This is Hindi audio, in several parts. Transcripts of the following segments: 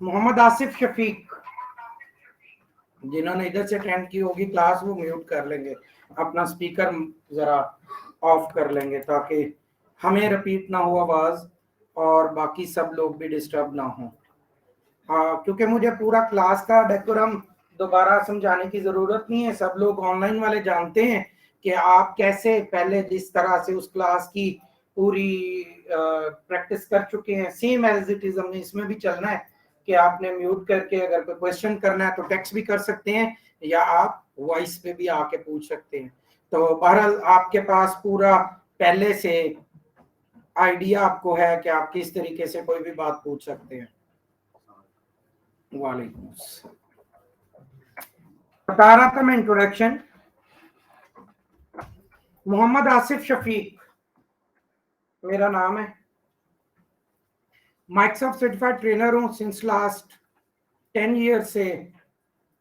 मोहम्मद आसिफ शफीक, जिन्होंने इधर से अटेंड की होगी क्लास वो म्यूट कर लेंगे, अपना स्पीकर जरा ऑफ कर लेंगे ताकि हमें रिपीट ना हो आवाज और बाकी सब लोग भी डिस्टर्ब ना हो। हाँ, क्योंकि मुझे पूरा क्लास का डेकोरम दोबारा समझाने की जरूरत नहीं है, सब लोग ऑनलाइन वाले जानते हैं कि आप कैसे पहले जिस तरह से उस क्लास की पूरी प्रैक्टिस कर चुके हैं, सेम एज इट इज हमने इसमें भी चलना है कि आपने म्यूट करके अगर कोई क्वेश्चन करना है तो टेक्स्ट भी कर सकते हैं या आप वॉइस पे भी आके पूछ सकते हैं। तो बहरहाल आपके पास पूरा पहले से आइडिया आपको है कि आप किस तरीके से कोई भी बात पूछ सकते हैं। वालेकुम, बता रहा था मैं इंट्रोडक्शन। मोहम्मद आसिफ शफीक मेरा नाम है, माइक्रोसॉफ्ट सर्टिफाइड ट्रेनर हूँ सिंस लास्ट 10 ईयर से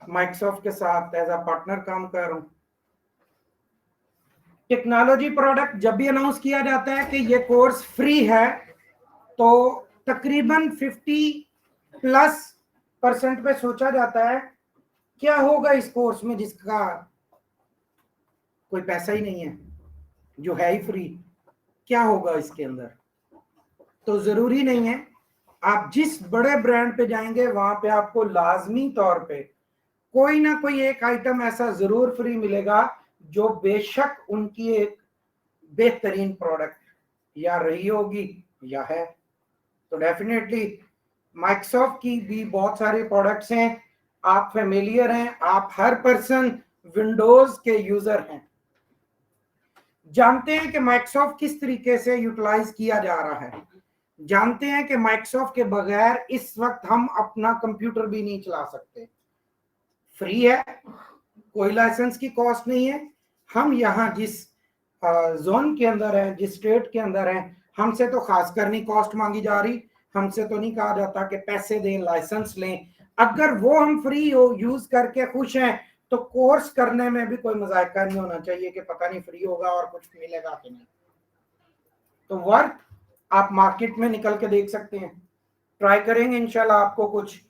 माइक्रोसॉफ्ट के साथ एज अ पार्टनर काम कर रहा हूँ। टेक्नोलॉजी प्रोडक्ट जब भी अनाउंस किया जाता है कि ये कोर्स फ्री है तो तकरीबन 50+% पे सोचा जाता है क्या होगा इस कोर्स में जिसका कोई पैसा ही नहीं है, जो है ही फ्री, क्या होगा इसके अंदर। तो जरूरी नहीं है, आप जिस बड़े ब्रांड पे जाएंगे वहां पे आपको लाजमी तौर पे कोई ना कोई एक आइटम ऐसा जरूर फ्री मिलेगा जो बेशक उनकी एक बेहतरीन प्रोडक्ट या रही होगी या है। तो डेफिनेटली माइक्रोसॉफ्ट की भी बहुत सारे प्रोडक्ट्स हैं, आप फेमिलियर हैं, आप हर पर्सन विंडोज के यूजर हैं, जानते हैं कि माइक्रोसॉफ्ट किस तरीके से यूटिलाइज किया जा रहा है, जानते हैं कि माइक्रोसॉफ्ट के बगैर इस वक्त हम अपना कंप्यूटर भी नहीं चला सकते। फ्री है, कोई लाइसेंस की कॉस्ट नहीं है। हम यहाँ जिस जोन के अंदर है, जिस स्टेट के अंदर है, हमसे तो खासकर नहीं कॉस्ट मांगी जा रही, हमसे तो नहीं कहा जाता कि पैसे दें, लाइसेंस लें। अगर वो हम फ्री हो यूज करके खुश हैं तो कोर्स करने में भी कोई मजायका नहीं होना चाहिए कि पता नहीं फ्री होगा और कुछ मिलेगा कि नहीं। तो वर्क आप मार्केट में निकल के देख सकते हैं, ट्राई करेंगे इंशाल्लाह आपको कुछ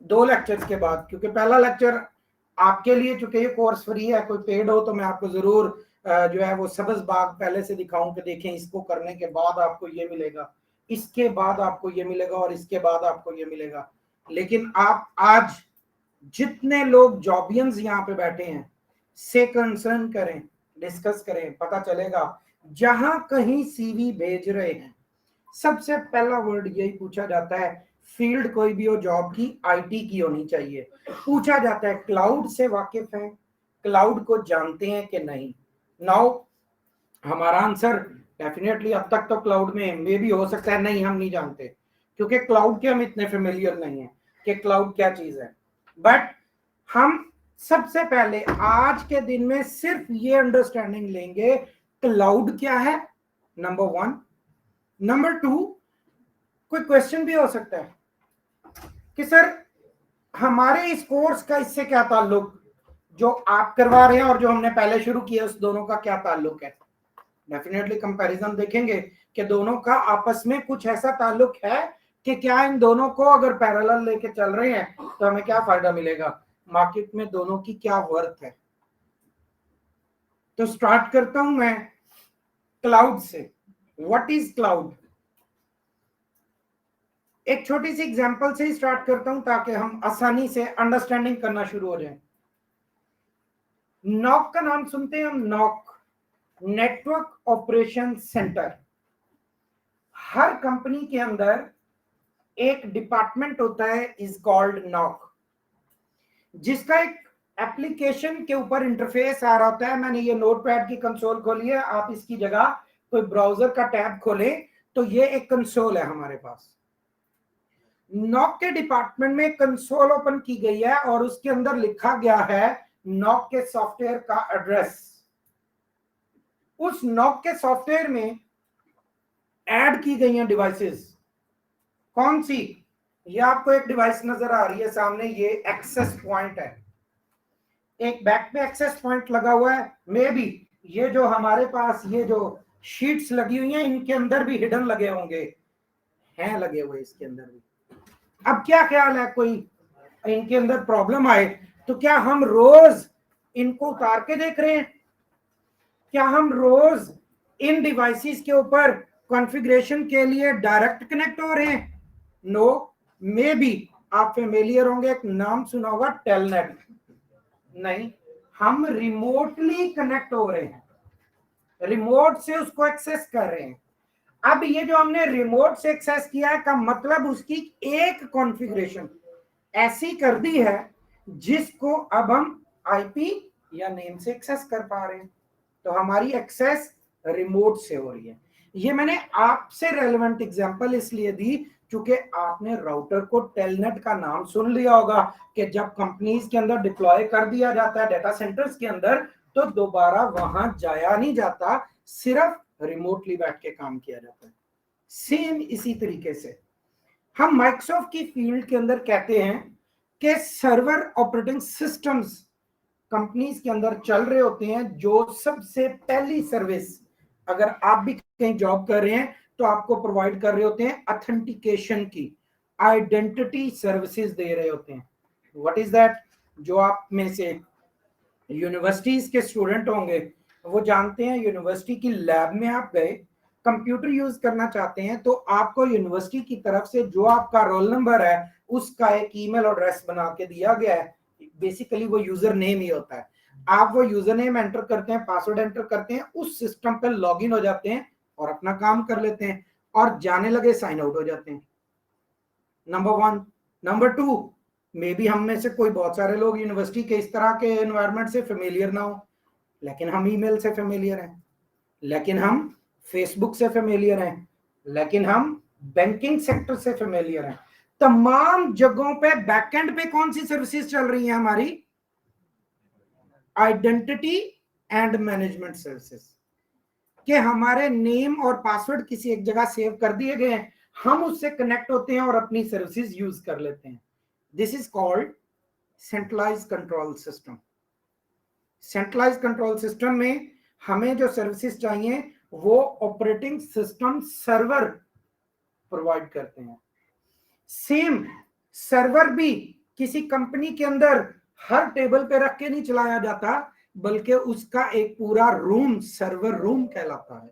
2 लेक्चर्स के बाद, क्योंकि पहला लेक्चर आपके लिए चूंकि ये कोर्स फ्री है, कोई पेड हो तो मैं आपको जरूर जो है वो सब्ज बाग पहले से दिखाऊं कि देखें इसको करने के बाद आपको ये मिलेगा, इसके बाद आपको ये मिलेगा और इसके बाद आपको ये मिलेगा। लेकिन आप आज जितने लोग जॉबियंस यहाँ पे बैठे हैं से कंसर्न करें, डिस्कस करें, पता चलेगा जहां कहीं सीवी भेज रहे हैं सबसे पहला वर्ड यही पूछा जाता है, फील्ड कोई भी हो जॉब की आईटी की होनी चाहिए। पूछा जाता है क्लाउड से वाकिफ हैं, क्लाउड को जानते हैं कि नहीं। नाउ हमारा आंसर डेफिनेटली अब तक तो क्लाउड में एमबीए भी हो सकता है, नहीं हम नहीं जानते क्योंकि क्लाउड के हम इतने फेमिलियर नहीं है कि क्लाउड क्या चीज है। बट हम सबसे पहले आज के दिन में सिर्फ ये अंडरस्टैंडिंग लेंगे क्लाउड क्या है, नंबर 1। नंबर 2, कोई क्वेश्चन भी हो सकता है कि सर हमारे इस कोर्स का इससे क्या ताल्लुक, जो आप करवा रहे हैं और जो हमने पहले शुरू किया उस दोनों का क्या ताल्लुक है। डेफिनेटली कंपैरिजन देखेंगे कि दोनों का आपस में कुछ ऐसा ताल्लुक है कि क्या इन दोनों को अगर पैरेलल लेके चल रहे हैं तो हमें क्या फायदा मिलेगा, मार्केट में दोनों की क्या वर्थ है। तो स्टार्ट करता हूं मैं क्लाउड से। व्हाट इज क्लाउड, एक छोटी सी एग्जांपल से ही स्टार्ट करता हूं ताकि हम आसानी से अंडरस्टैंडिंग करना शुरू हो जाए। नॉक का नाम सुनते हैं हम, नॉक नेटवर्क ऑपरेशन सेंटर। हर कंपनी के अंदर एक डिपार्टमेंट होता है इज कॉल्ड नॉक, जिसका एक एप्लीकेशन के ऊपर इंटरफेस आ रहा होता है। मैंने ये नोटपैड की कंसोल खोली है, आप इसकी जगह कोई ब्राउजर का टैब खोलें तो ये एक कंसोल है हमारे पास। नॉक के डिपार्टमेंट में कंसोल ओपन की गई है और उसके अंदर लिखा गया है नॉक के सॉफ्टवेयर का एड्रेस। उस नॉक के सॉफ्टवेयर में ऐड की गई हैं डिवाइसेस। कौन सी, ये आपको एक डिवाइस नजर आ रही है सामने, ये एक्सेस पॉइंट है, एक बैक पे एक्सेस पॉइंट लगा हुआ है। मे बी ये जो हमारे पास ये जो शीट्स लगी हुई हैं इनके अंदर भी हिडन लगे होंगे, हैं लगे हुए इसके अंदर भी। अब क्या ख्याल है, कोई इनके अंदर प्रॉब्लम आए तो क्या हम रोज इनको उतार के देख रहे हैं? क्या हम रोज इन डिवाइसेस के ऊपर कॉन्फ़िगरेशन के लिए डायरेक्ट कनेक्ट हो रहे हैं? नो। मे बी आप फेमिलियर होंगे, एक नाम सुना होगा टेलनेट। नहीं, हम रिमोटली कनेक्ट हो रहे हैं, रिमोट से उसको एक्सेस कर रहे हैं। अब ये जो हमने रिमोट से एक्सेस किया है का मतलब उसकी एक कॉन्फ़िगरेशन ऐसी कर दी है जिसको अब हम आईपी या नेम से एक्सेस कर पा रहे हैं। तो हमारी एक्सेस रिमोट से हो रही है। ये मैंने आपसे रेलेवेंट एग्जांपल इसलिए दी क्योंकि आपने राउटर को टेलनेट का नाम सुन लिया होगा कि जब कंपनीज के अंदर डिप्लॉय कर दिया जाता है डेटा सेंटर्स के अंदर तो दोबारा वहां जाया नहीं जाता, सिर्फ रिमोटली बैठ के काम किया जाता है। सेम इसी तरीके से हम माइक्रोसॉफ्ट की फील्ड के अंदर कहते हैं कि सर्वर ऑपरेटिंग सिस्टम्स कंपनीज के अंदर चल रहे होते हैं, जो सबसे पहली सर्विस अगर आप भी कहीं जॉब कर रहे हैं तो आपको प्रोवाइड कर रहे होते हैं ऑथेंटिकेशन की, आइडेंटिटी सर्विसेज दे रहे होते हैं। What is that? जो आप में से यूनिवर्सिटीज के स्टूडेंट होंगे वो जानते हैं, यूनिवर्सिटी की लैब में आप गए, कंप्यूटर यूज करना चाहते हैं तो आपको यूनिवर्सिटी की तरफ से जो आपका रोल नंबर है उसका एक ईमेल एड्रेस बना के दिया गया है। बेसिकली वो यूजर नेम ही होता है। आप वो यूजर नेम एंटर करते हैं, पासवर्ड एंटर करते हैं, उस सिस्टम पर लॉग इन हो जाते हैं और अपना काम कर लेते हैं और जाने लगे साइन आउट हो जाते हैं। Number one. Number two, may be हम में से कोई बहुत सारे लोग यूनिवर्सिटी के इस तरह के एनवायरनमेंट से फेमिलियर ना हो, लेकिन हम ईमेल से फेमिलियर हैं, लेकिन हम फेसबुक से फेमिलियर हैं, लेकिन हम बैंकिंग सेक्टर से फेमिलियर हैं। तमाम जगहों पे बैकएंड पे कौन सी सर्विसेज चल रही हैं हमारी? Identity and management services. कि हमारे नेम और पासवर्ड किसी एक जगह सेव कर दिए गए हैं, हम उससे कनेक्ट होते हैं और अपनी सर्विसेज यूज कर लेते हैं। This is called centralised control system. Centralised control system में हमें जो सर्विसेज चाहिए वो ऑपरेटिंग सिस्टम सर्वर प्रोवाइड करते हैं। सेम सर्वर भी किसी कंपनी के अंदर हर टेबल पे रख के नहीं चलाया जाता, बल्कि उसका एक पूरा रूम सर्वर रूम कहलाता है।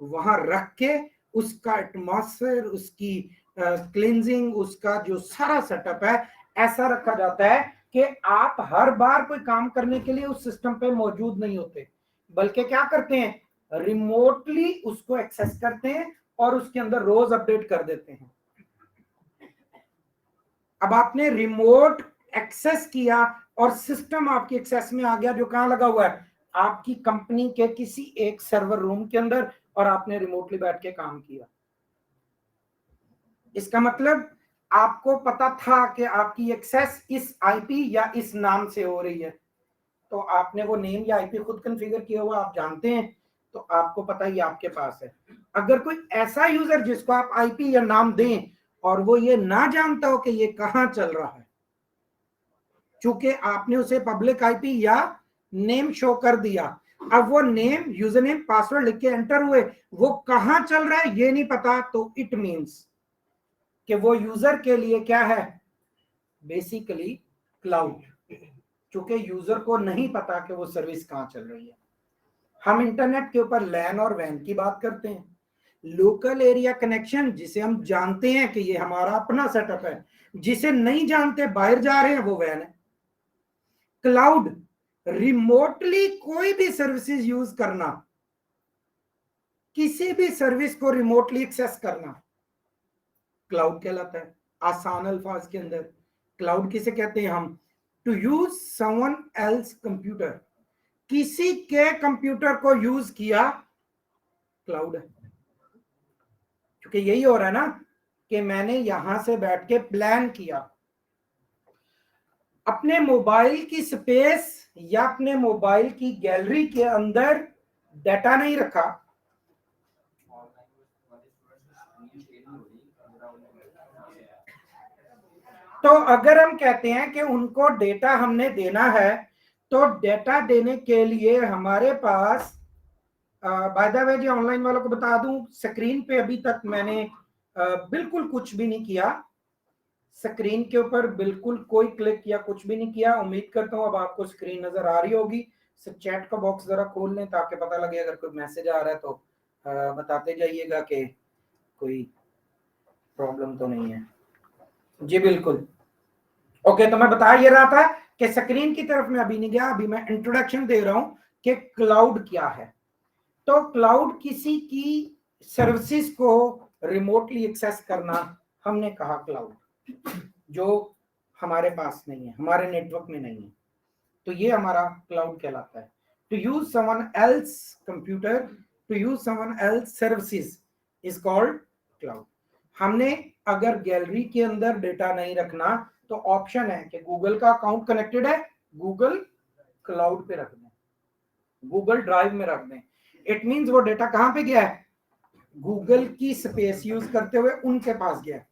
वहां रख के उसका एटमॉस्फेयर, उसकी क्लींजिंग, उसका जो सारा सेटअप है ऐसा रखा जाता है कि आप हर बार कोई काम करने के लिए उस सिस्टम पे मौजूद नहीं होते, बल्कि क्या करते हैं, रिमोटली उसको एक्सेस करते हैं और उसके अंदर रोज अपडेट कर देते हैं। अब आपने रिमोट एक्सेस किया और सिस्टम आपकी एक्सेस में आ गया, जो कहां लगा हुआ है, आपकी कंपनी के किसी एक सर्वर रूम के अंदर, और आपने रिमोटली बैठ के काम किया। इसका मतलब आपको पता था कि आपकी एक्सेस इस आईपी या इस नाम से हो रही है, तो आपने वो नेम या आईपी खुद कॉन्फ़िगर किया हुआ, आप जानते हैं, तो आपको पता ही आपके पास है। अगर कोई ऐसा यूजर जिसको आप आईपी या नाम दें और वो ये ना जानता हो कि ये कहां चल रहा है, चूंकि आपने उसे पब्लिक आईपी या नेम शो कर दिया, अब वो नेम, यूजर नेम, पासवर्ड लिख के एंटर हुए, वो कहां चल रहा है ये नहीं पता, तो इट मींस कि वो यूजर के लिए क्या है, बेसिकली क्लाउड। चूंकि यूजर को नहीं पता कि वो सर्विस कहां चल रही है। हम इंटरनेट के ऊपर लैन और वैन की बात करते हैं, लोकल एरिया कनेक्शन जिसे हम जानते हैं कि ये हमारा अपना सेटअप है, जिसे नहीं जानते बाहर जा रहे हैं, वो वैन है। क्लाउड, रिमोटली कोई भी सर्विसेज यूज करना, किसी भी सर्विस को रिमोटली एक्सेस करना, क्लाउड कहलाता है। आसान अल्फाज के अंदर क्लाउड किसे कहते हैं हम? To use someone else computer, किसी के कंप्यूटर को यूज किया, क्लाउड है। क्योंकि यही हो रहा है ना कि मैंने यहां से बैठ के प्लान किया, अपने मोबाइल की स्पेस या अपने मोबाइल की गैलरी के अंदर डाटा नहीं रखा, तो अगर हम कहते हैं कि उनको डेटा हमने देना है, तो डेटा देने के लिए हमारे पास, बाय द वे जी ऑनलाइन वालों को बता दूं, स्क्रीन पे अभी तक मैंने बिल्कुल कुछ भी नहीं किया, स्क्रीन के ऊपर बिल्कुल कोई क्लिक या कुछ भी नहीं किया। उम्मीद करता हूं अब आपको स्क्रीन नजर आ रही होगी। सिर्फ चैट का बॉक्स जरा खोल लें ताकि पता लगे अगर कोई मैसेज आ रहा है तो बताते जाइएगा कि कोई प्रॉब्लम तो नहीं है। जी बिल्कुल। ओके, तो मैं बता ये रहा था कि स्क्रीन की तरफ मैं अभी नहीं गया, अभी मैं इंट्रोडक्शन दे रहा हूं कि क्लाउड क्या है। तो क्लाउड किसी की सर्विसेज को रिमोटली एक्सेस करना, हमने कहा क्लाउड जो हमारे पास नहीं है, हमारे नेटवर्क में नहीं है, तो ये हमारा क्लाउड कहलाता है। To use someone else computer, to use someone else services is called cloud. हमने अगर गैलरी के अंदर डेटा नहीं रखना तो ऑप्शन है कि गूगल का अकाउंट कनेक्टेड है, गूगल क्लाउड पे रख दें, गूगल ड्राइव में रख दें। इट मींस वो डेटा कहां पे गया है, गूगल की स्पेस यूज करते हुए उनके पास गया है।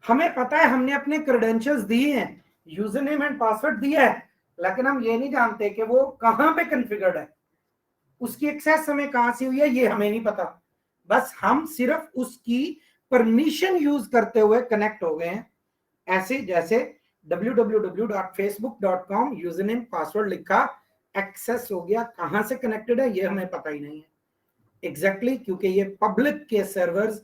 हमें पता है हमने अपने क्रेडेंशियल्स दिए हैं, यूजर नेम एंड पासवर्ड दिया है, लेकिन हम ये नहीं जानते कि वो कहां पे कॉन्फ़िगर्ड है, उसकी एक्सेस हमें कहां से हुई है ये हमें नहीं पता। बस हम सिर्फ उसकी परमिशन यूज करते हुए कनेक्ट हो गए हैं। ऐसे जैसे www.facebook.com यूजर नेम पासवर्ड लिखा, एक्सेस हो गया, कहां से कनेक्टेड है ये हमें पता ही नहीं है एग्जैक्टली क्योंकि ये पब्लिक के सर्वर्स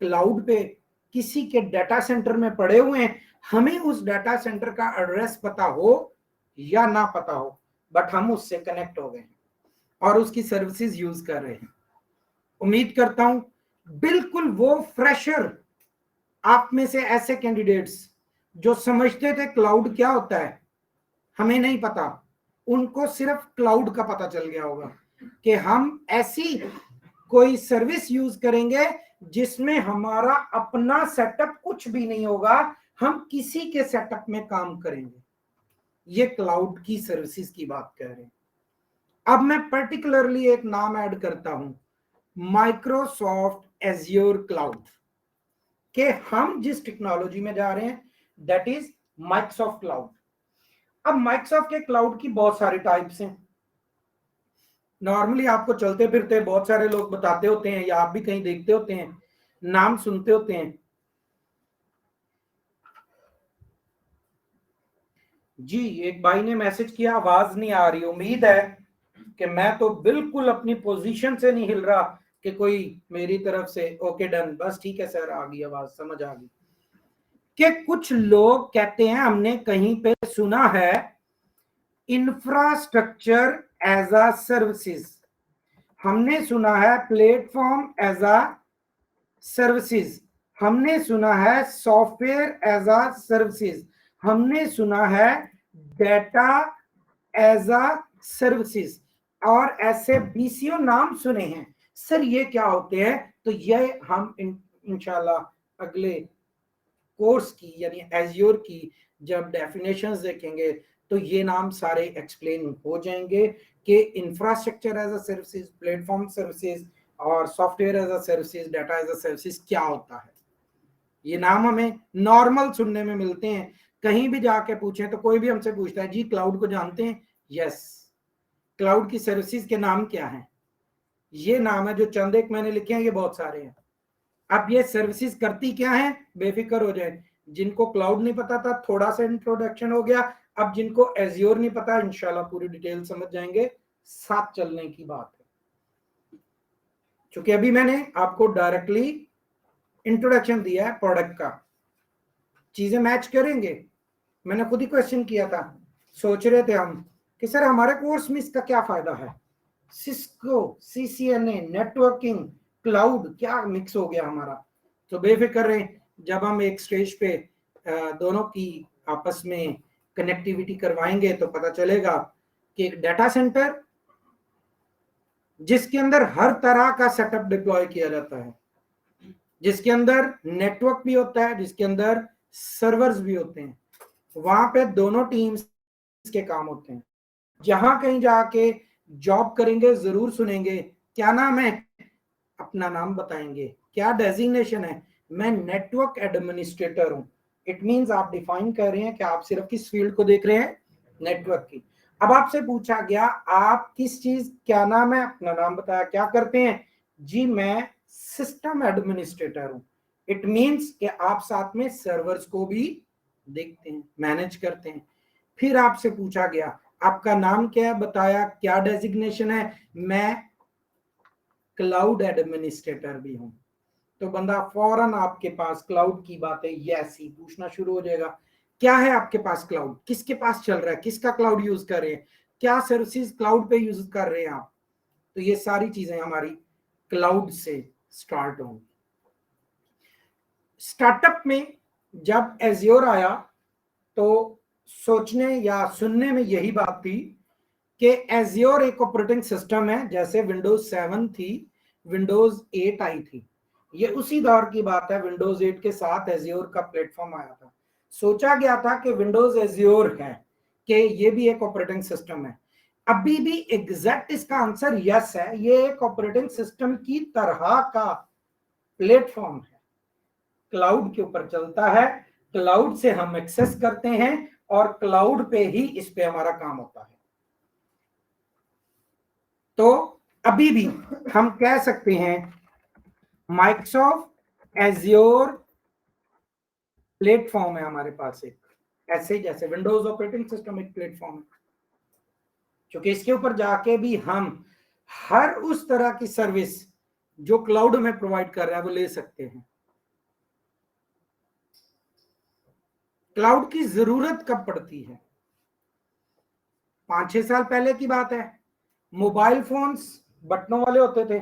क्लाउड पे किसी के डाटा सेंटर में पड़े हुए हैं। हमें उस डाटा सेंटर का एड्रेस पता हो या ना पता हो, बट हम उससे कनेक्ट हो गए हैं और उसकी सर्विसेज यूज कर रहे हैं। उम्मीद करता हूं बिल्कुल वो फ्रेशर आप में से ऐसे कैंडिडेट्स जो समझते थे क्लाउड क्या होता है, हमें नहीं पता, उनको सिर्फ क्लाउड का पता चल गया होगा कि हम ऐसी कोई सर्विस यूज करेंगे जिसमें हमारा अपना सेटअप कुछ भी नहीं होगा, हम किसी के सेटअप में काम करेंगे। ये क्लाउड की सर्विसेज की बात कर रहे हैं। अब मैं पर्टिकुलरली एक नाम ऐड करता हूं, माइक्रोसॉफ्ट एज्योर क्लाउड, कि हम जिस टेक्नोलॉजी में जा रहे हैं दैट इज माइक्रोसॉफ्ट क्लाउड। अब माइक्रोसॉफ्ट के क्लाउड की बहुत सारे टाइप्स हैं। नॉर्मली आपको चलते फिरते बहुत सारे लोग बताते होते हैं या आप भी कहीं देखते होते हैं, नाम सुनते होते हैं। जी एक भाई ने मैसेज किया आवाज नहीं आ रही, उम्मीद है कि मैं तो बिल्कुल अपनी पोजीशन से नहीं हिल रहा कि कोई मेरी तरफ से ओके डन, बस ठीक है सर, आ गई आवाज, समझ आ गई। कि कुछ लोग कहते हैं हमने कहीं पे सुना है इंफ्रास्ट्रक्चर एज अ सर्विसेज, हमने सुना है प्लेटफॉर्म एज अ सर्विसेज, हमने सुना है सॉफ्टवेयर एज अ सर्विसेज, हमने सुना है डेटा एज अ सर्विसेज, और ऐसे बीसीओ नाम सुने हैं। सर ये क्या होते हैं? तो ये हम इंशाल्लाह अगले कोर्स की यानी एज्योर की जब डेफिनेशंस देखेंगे तो ये नाम सारे एक्सप्लेन हो जाएंगे कि infrastructure as a services, platform services और software as a services, data as a services क्या होता है। ये नाम हमें नॉर्मल सुनने में मिलते हैं, कहीं भी जाके पूछें तो कोई भी हमसे पूछता है जी क्लाउड को जानते हैं, यस। क्लाउड की सर्विसेज के नाम क्या हैं? ये नाम है जो चंद एक मैंने लिखे हैं, ये बहुत सारे हैं। अब ये सर्विसेज करती क्या है, बेफिक्र हो जाए। जिनको क्लाउड नहीं पता था थोड़ा सा इंट्रोडक्शन हो गया, अब जिनको एज्योर नहीं पता इंशाल्लाह पूरी डिटेल समझ जाएंगे, साथ चलने की बात है। क्योंकि अभी मैंने आपको डायरेक्टली इंट्रोडक्शन दिया है प्रोडक्ट का, चीजें मैच करेंगे। मैंने खुद ही क्वेश्चन किया था, सोच रहे थे हम कि सर हमारे कोर्स में इसका क्या फायदा है, सिस्को, सीसीएनए, नेटवर्किंग, क्लाउड क्या मिक्स हो गया हमारा। तो बेफिक्र रहे, जब हम एक स्टेज पे दोनों की आपस में कनेक्टिविटी करवाएंगे तो पता चलेगा कि एक डाटा सेंटर जिसके अंदर हर तरह का सेटअप डिप्लॉय किया जाता है, जिसके अंदर नेटवर्क भी होता है, जिसके अंदर सर्वर्स भी होते हैं, वहां पे दोनों टीम्स के काम होते हैं। जहां कहीं जाके जॉब करेंगे जरूर सुनेंगे क्या नाम है, अपना नाम बताएंगे, क्या डेजिग्नेशन है, मैं नेटवर्क एडमिनिस्ट्रेटर हूं। इट मींस आप डिफाइन कर रहे हैं कि आप सिर्फ किस फील्ड को देख रहे हैं, नेटवर्क की। अब आपसे पूछा गया आप किस चीज, क्या नाम है, अपना नाम बताया, क्या करते हैं, जी मैं सिस्टम एडमिनिस्ट्रेटर हूं। इट मीन्स कि आप साथ में सर्वर्स को भी देखते हैं, मैनेज करते हैं। फिर आपसे पूछा गया आपका नाम क्या है, बताया क्या डेजिग्नेशन है, मैं क्लाउड एडमिनिस्ट्रेटर भी हूं। तो बंदा फौरन आपके पास क्लाउड की बातें यस ही पूछना शुरू हो जाएगा। क्या है आपके पास क्लाउड, किसके पास चल रहा है, किसका क्लाउड यूज कर रहे हैं, क्या सर्विसेज क्लाउड पे यूज कर रहे हैं आप। तो ये सारी चीजें हमारी क्लाउड से स्टार्ट होंगी। स्टार्टअप में जब एज्योर आया तो सोचने या सुनने में यही बात थी कि एज्योर एक ऑपरेटिंग सिस्टम है, जैसे विंडोज 7 थी, विंडोज 8 आई थी, ये उसी दौर की बात है। विंडोज 8 के साथ एज्योर का प्लेटफॉर्म आया था। सोचा गया था कि विंडोज एज्योर है कि ये भी एक ऑपरेटिंग सिस्टम है। अभी भी एग्जैक्ट इसका आंसर यस है, ये एक ऑपरेटिंग सिस्टम की तरह का प्लेटफॉर्म है, क्लाउड के ऊपर चलता है, क्लाउड से हम एक्सेस करते हैं और क्लाउड पे ही इस पे हमारा काम होता है। तो अभी भी हम कह सकते हैं माइक्रोसॉफ्ट एज्योर प्लेटफॉर्म है हमारे पास एक, ऐसे जैसे विंडोज ऑपरेटिंग सिस्टम एक प्लेटफॉर्म है, क्योंकि इसके ऊपर जाके भी हम हर उस तरह की सर्विस जो क्लाउड में प्रोवाइड कर रहा है वो ले सकते हैं। क्लाउड की जरूरत कब पड़ती है? 5-6 साल पहले की बात है। मोबाइल फोन्स बटनों वाले होते थे,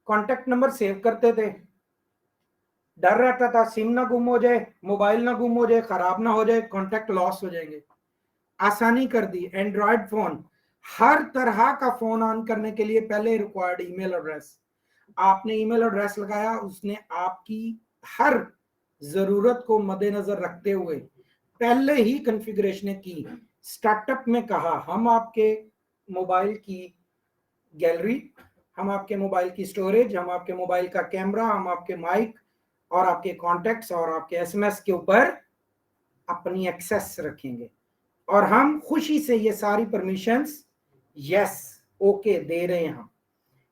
कॉन्टेक्ट नंबर सेव करते थे, डर रहता था सिम ना गुम हो जाए, मोबाइल ना गुम हो जाए, खराब ना हो जाए, कॉन्टेक्ट लॉस हो जाएंगे। आसानी कर दी, एंड्रॉयड फोन, हर तरह का फोन ऑन करने के लिए पहले रिक्वायर्ड ईमेल एड्रेस। आपने ईमेल एड्रेस लगाया, उसने आपकी हर जरूरत को मद्देनजर रखते हुए पहले ही कॉन्फ़िगरेशन की। स्टार्टअप में कहा हम आपके मोबाइल की गैलरी, हम आपके मोबाइल की स्टोरेज, हम आपके मोबाइल का कैमरा, हम आपके माइक और आपके कॉन्टेक्ट्स और आपके एसएमएस के ऊपर अपनी एक्सेस रखेंगे और हम खुशी से ये सारी परमिशंस यस ओके दे रहे हैं हम।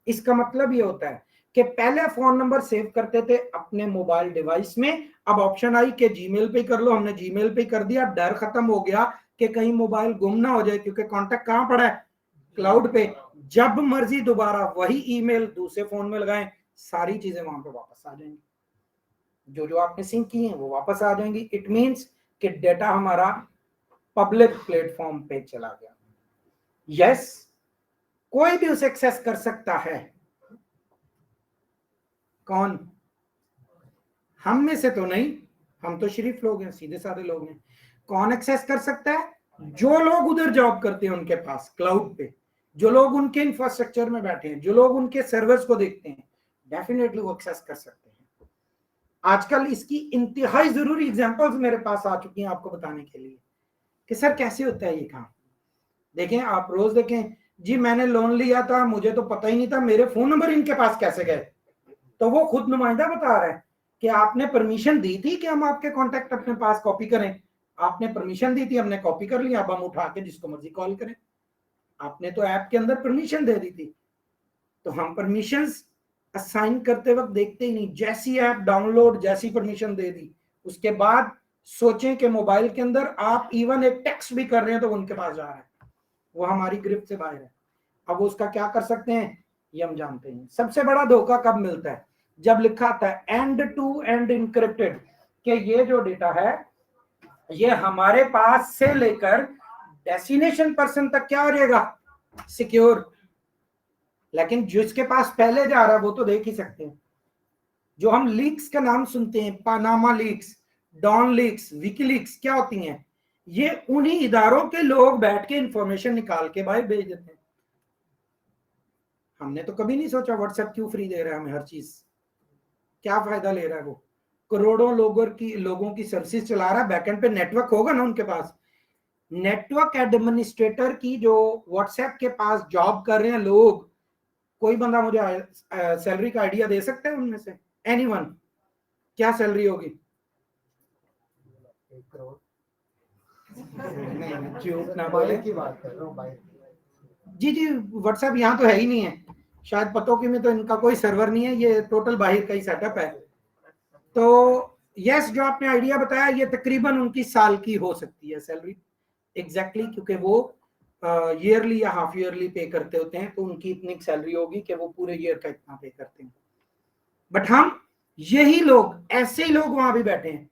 इसका मतलब ये होता है कि पहले फोन नंबर सेव करते थे अपने मोबाइल डिवाइस में, अब ऑप्शन आई कि जीमेल पे कर लो, हमने जीमेल पे कर दिया, डर खत्म हो गया कि कहीं मोबाइल गुम ना हो जाए, क्योंकि कांटेक्ट कहां पड़ा है, क्लाउड पे। जब मर्जी दोबारा वही ईमेल दूसरे फोन में लगाएं, सारी चीजें वहां पे वापस आ जाएंगी, जो जो आपने सिंक की हैं वो वापस आ जाएंगी। इट मींस कि डेटा हमारा पब्लिक प्लेटफॉर्म पे चला गया। यस, कोई भी उसे एक्सेस कर सकता है। कौन? हम में से तो नहीं, हम तो शरीफ लोग हैं, सीधे साधे लोग हैं। कौन एक्सेस कर सकता है? जो लोग उधर जॉब करते हैं उनके पास क्लाउड पे, जो लोग उनके इंफ्रास्ट्रक्चर में बैठे हैं, जो लोग उनके सर्वर्स को देखते हैं, डेफिनेटली वो एक्सेस कर सकते हैं। आजकल इसकी इंतहाई जरूरी एग्जांपल्स मेरे पास आ चुकी हैं आपको बताने के लिए कि सर कैसे होता है ये काम। देखें, आप रोज देखें जी, मैंने लोन लिया था, मुझे तो पता ही नहीं था, मेरे फोन नंबर इनके पास कैसे गए। तो वो खुद नुमाइंदा बता रहा है कि आपने परमिशन दी थी कि हम आपके कॉन्टेक्ट अपने पास कॉपी करें, आपने परमिशन दी थी, हमने कॉपी कर लिया, अब हम उठा के जिसको मर्जी कॉल करें। आपने तो ऐप के अंदर परमिशन दे दी थी। तो हम परमिशंस असाइन करते वक्त देखते ही नहीं, जैसी ऐप डाउनलोड, जैसी परमिशन दे दी, उसके बाद सोचें कि मोबाइल के अंदर आप इवन एक टेक्स्ट भी कर रहे हैं तो उनके पास जा रहा है, वो हमारी गिरफ्त से बाहर है। अब वो उसका क्या कर सकते हैं ये हम जानते हैं। सबसे बड़ा धोखा कब मिलता है? जब लिखा आता है एंड टू एंड इनक्रिप्टेड, कि ये जो डेटा है ये हमारे पास से लेकर डेस्टिनेशन पर्सन तक क्या हो जाएगा, सिक्योर। लेकिन जिसके पास पहले जा रहा है वो तो देख ही सकते हैं। जो हम लीक्स का नाम सुनते हैं, Panama leaks, don leaks, WikiLeaks, क्या होती हैं? ये उन्हीं इदारों के लोग बैठ के इंफॉर्मेशन निकाल के भाई भेज देते हैं। हमने तो कभी नहीं सोचा व्हाट्सएप क्यों फ्री दे रहा है हमें हर चीज, क्या फायदा ले रहा है वो, करोड़ों लोगों की सर्विसेज चला रहा है, बैकएंड पे नेटवर्क होगा ना उनके पास। नेटवर्क एडमिनिस्ट्रेटर की जो व्हाट्सएप के पास जॉब कर रहे हैं लोग, कोई बंदा मुझे सैलरी का आइडिया दे सकता है उनमें से? एनीवन? क्या सैलरी होगी? 1 करोड़ नहीं, झूठ ना बोले की बात कर रहा हूँ भाई। जी जी, व्हाट्सएप यहाँ तो है ही नहीं है, शायद पतों की में तो इनका कोई सर्वर नहीं है, ये टोटल बाहर का ही सेटअप है। तो यस, जो आपने आइडिया बताया ये तकरीबन उनकी साल की हो सकती है सैलरी एग्जैक्टली, क्योंकि वो ईयरली या हाफ ईयरली पे करते होते हैं, तो उनकी इतनी सैलरी होगी कि वो पूरे ईयर का इतना पे करते हैं। बट हम यही लोग, ऐसे ही लोग वहां भी बैठे हैं,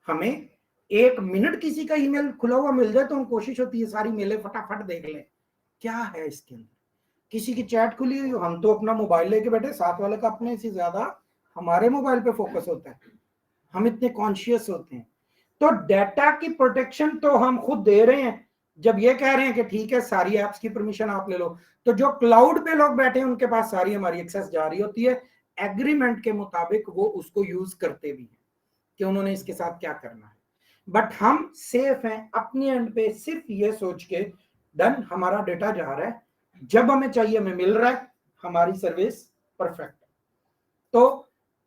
हमें एक मिनट किसी का ईमेल खुला हुआ मिल जाए तो हम कोशिश होती है सारी मेलें फटाफट देख लें क्या है इसके अंदर। किसी की चैट खुली हुई, हम तो अपना मोबाइल लेके बैठे, साथ वाले का अपने से ज्यादा हमारे मोबाइल पे फोकस होता है, हम इतने कॉन्शियस होते हैं। तो डाटा की प्रोटेक्शन तो हम खुद दे रहे हैं जब ये कह रहे हैं कि ठीक है सारी एप्स की परमिशन आप ले लो, तो जो क्लाउड पे लोग बैठे हैं उनके पास सारी हमारी एक्सेस जारी होती है, एग्रीमेंट के मुताबिक वो उसको यूज करते भी हैं कि उन्होंने इसके साथ क्या करना है। बट हम सेफ हैं अपनी एंड पे, सिर्फ ये सोच के डन हमारा डेटा जा रहा है, जब हमें चाहिए हमें मिल रहा है, हमारी सर्विस परफेक्ट। तो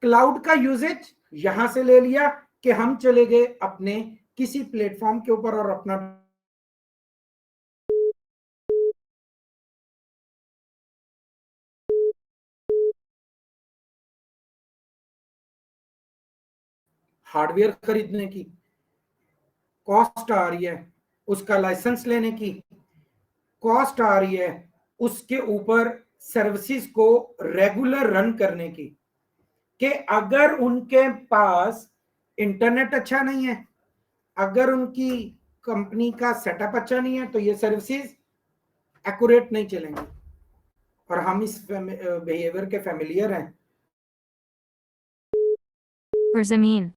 क्लाउड का यूजेज यहां से ले लिया कि हम चले गए अपने किसी प्लेटफॉर्म के ऊपर और अपना हार्डवेयर खरीदने की कॉस्ट आ रही है, उसका लाइसेंस लेने की कॉस्ट आ रही है, उसके ऊपर सर्विसेज को रेगुलर रन करने की, कि अगर उनके पास इंटरनेट अच्छा नहीं है, अगर उनकी कंपनी का सेटअप अच्छा नहीं है, तो ये सर्विसेज एक्यूरेट नहीं चलेंगी। और हम इस बिहेवियर के फेमिलियर हैं। और जमीन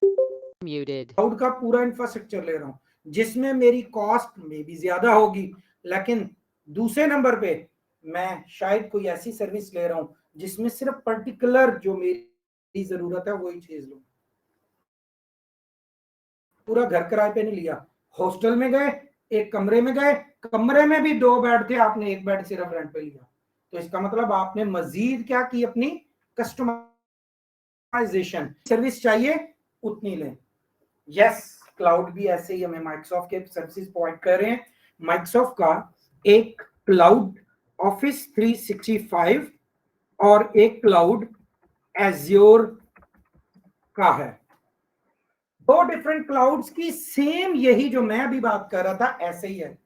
क्लाउड का पूरा इंफ्रास्ट्रक्चर ले रहा हूं जिसमें मेरी कॉस्ट में भी ज्यादा होगी, लेकिन दूसरे नंबर पे मैं शायद कोई ऐसी सर्विस ले रहा हूं जिसमें सिर्फ पर्टिकुलर जो मेरी जरूरत है वही चीज लूं। पूरा घर किराए पे नहीं लिया, हॉस्टल में गए, एक कमरे में गए, कमरे में भी 2 बेड थे, आपने एक बेड सिर्फ रेंट पे लिया, तो इसका मतलब आपने मजीद क्या की, अपनी कस्टमाइजेशन। सर्विस चाहिए उतनी लें। यस, क्लाउड भी ऐसे ही हमें माइक्रोसॉफ्ट के सर्विसेज प्रोवाइड कर रहे हैं। माइक्रोसॉफ्ट का एक क्लाउड ऑफिस 365 और एक क्लाउड एज्योर का है, 2 डिफरेंट क्लाउड्स की सेम, यही जो मैं अभी बात कर रहा था ऐसे ही है।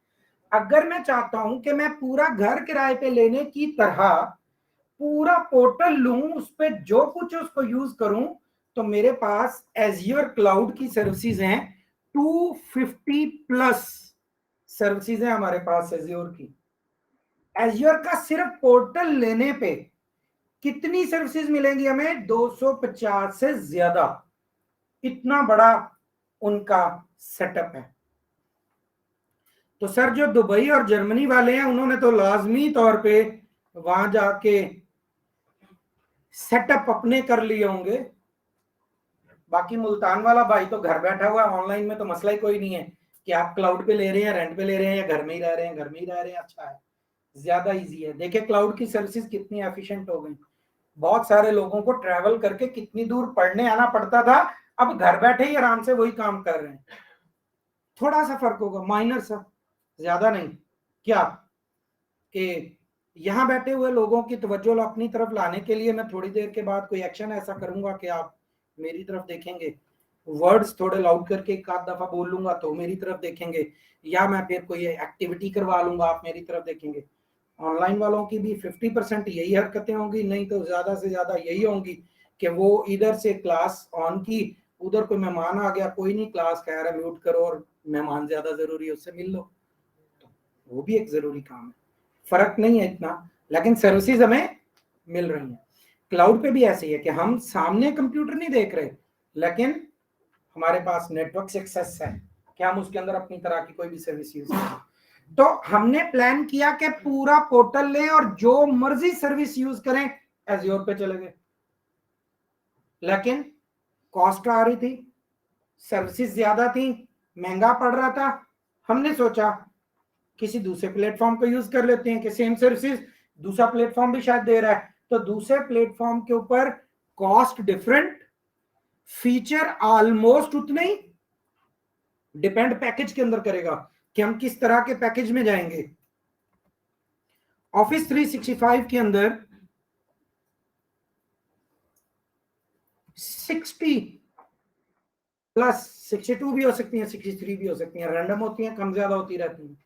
अगर मैं चाहता हूं कि मैं पूरा घर किराए पे लेने की तरह पूरा पोर्टल लूं, उस पर जो कुछ उसको यूज करूं, तो मेरे पास एज्योर क्लाउड की सर्विसेज हैं, 250 प्लस सर्विसेज हैं हमारे पास एज्योर की। एज्योर का सिर्फ पोर्टल लेने पे कितनी सर्विसेज मिलेंगी हमें, 250 से ज्यादा, इतना बड़ा उनका सेटअप है। तो सर जो दुबई और जर्मनी वाले हैं उन्होंने तो लाजमी तौर पे वहां जाके सेटअप अपने कर लिए होंगे, बाकी मुल्तान वाला भाई तो घर बैठा हुआ है ऑनलाइन में, तो मसला ही कोई नहीं है कि आप क्लाउड पे ले रहे हैं, रेंट पे ले रहे हैं, या घर में ही रह रहे हैं, घर में ही रह रहे हैं, अच्छा है, ज्यादा इजी है। देखिए क्लाउड की सर्विसेज कितनी एफिशिएंट हो गई। बहुत सारे लोगों को ट्रैवल करके कितनी दूर पढ़ने आना पड़ता था, अब घर बैठे ही आराम से वही काम कर रहे हैं। थोड़ा सा फर्क होगा, माइनर सा, ज्यादा नहीं। क्या कि यहाँ बैठे हुए लोगों की तवज्जो अपनी तरफ लाने के लिए मैं थोड़ी देर के बाद कोई एक्शन ऐसा करूंगा कि आप मेरी तरफ देखेंगे, वर्ड्स थोड़े लाउड करके एक आध दफा बोल लूंगा तो मेरी तरफ देखेंगे, या मैं फिर कोई एक्टिविटी करवा लूंगा आप मेरी तरफ देखेंगे। ऑनलाइन वालों की भी 50% यही हरकतें होंगी, नहीं तो ज्यादा से ज्यादा यही होंगी कि वो इधर से क्लास ऑन की, उधर कोई मेहमान आ गया, कोई नहीं क्लास कह रहा म्यूट करो और मेहमान ज्यादा जरूरी है उससे मिल लो, तो वो भी एक जरूरी काम है। फर्क नहीं है इतना, लेकिन सर्विसेज हमें मिल रही हैं। क्लाउड पे भी ऐसे ही है कि हम सामने कंप्यूटर नहीं देख रहे, लेकिन हमारे पास नेटवर्क एक्सेस है कि हम उसके अंदर अपनी तरह की कोई भी सर्विस यूज करें। तो हमने प्लान किया कि पूरा पोर्टल लें और जो मर्जी सर्विस यूज करें, एज्योर पे चले गए, लेकिन कॉस्ट आ रही थी, सर्विसेज ज्यादा थी, महंगा पड़ रहा था। हमने सोचा किसी दूसरे प्लेटफॉर्म को यूज कर लेते हैं कि सेम सर्विसेज दूसरा प्लेटफॉर्म भी शायद दे रहा है, तो दूसरे प्लेटफॉर्म के ऊपर कॉस्ट डिफरेंट, फीचर ऑलमोस्ट उतने ही, डिपेंड पैकेज के अंदर करेगा कि हम किस तरह के पैकेज में जाएंगे। ऑफिस 365 के अंदर 60 प्लस 62 भी हो सकती हैं, 63 भी हो सकती हैं, रैंडम होती हैं, कम ज्यादा होती रहती हैं।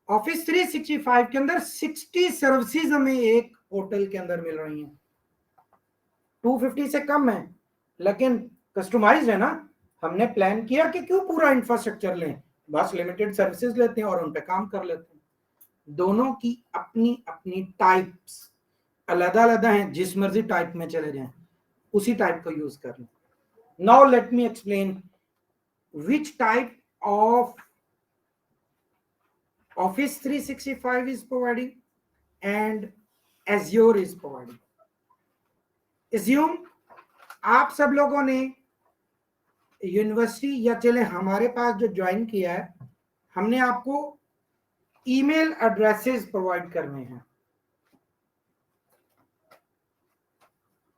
ऑफिस 365 के अंदर 60 सर्विसेज हमें एक पोर्टल के अंदर मिल रही हैं, 250 से कम है, लेकिन कस्टमाइज्ड है ना। हमने प्लान किया कि क्यों पूरा इंफ्रास्ट्रक्चर लें, बस लिमिटेड सर्विसेज लेते हैं और उन पे काम कर लेते हैं। दोनों की अपनी अपनी टाइप्स अलग अलग हैं, जिस मर्जी टाइप में चले जाएं उसी टाइप को यूज कर लें। Now let me explain which type of Office 365 is providing and Azure is providing. Assume आप सब लोगों ने यूनिवर्सिटी या चले हमारे पास जो ज्वाइन किया है, हमने आपको ईमेल एड्रेसेस प्रोवाइड करने हैं।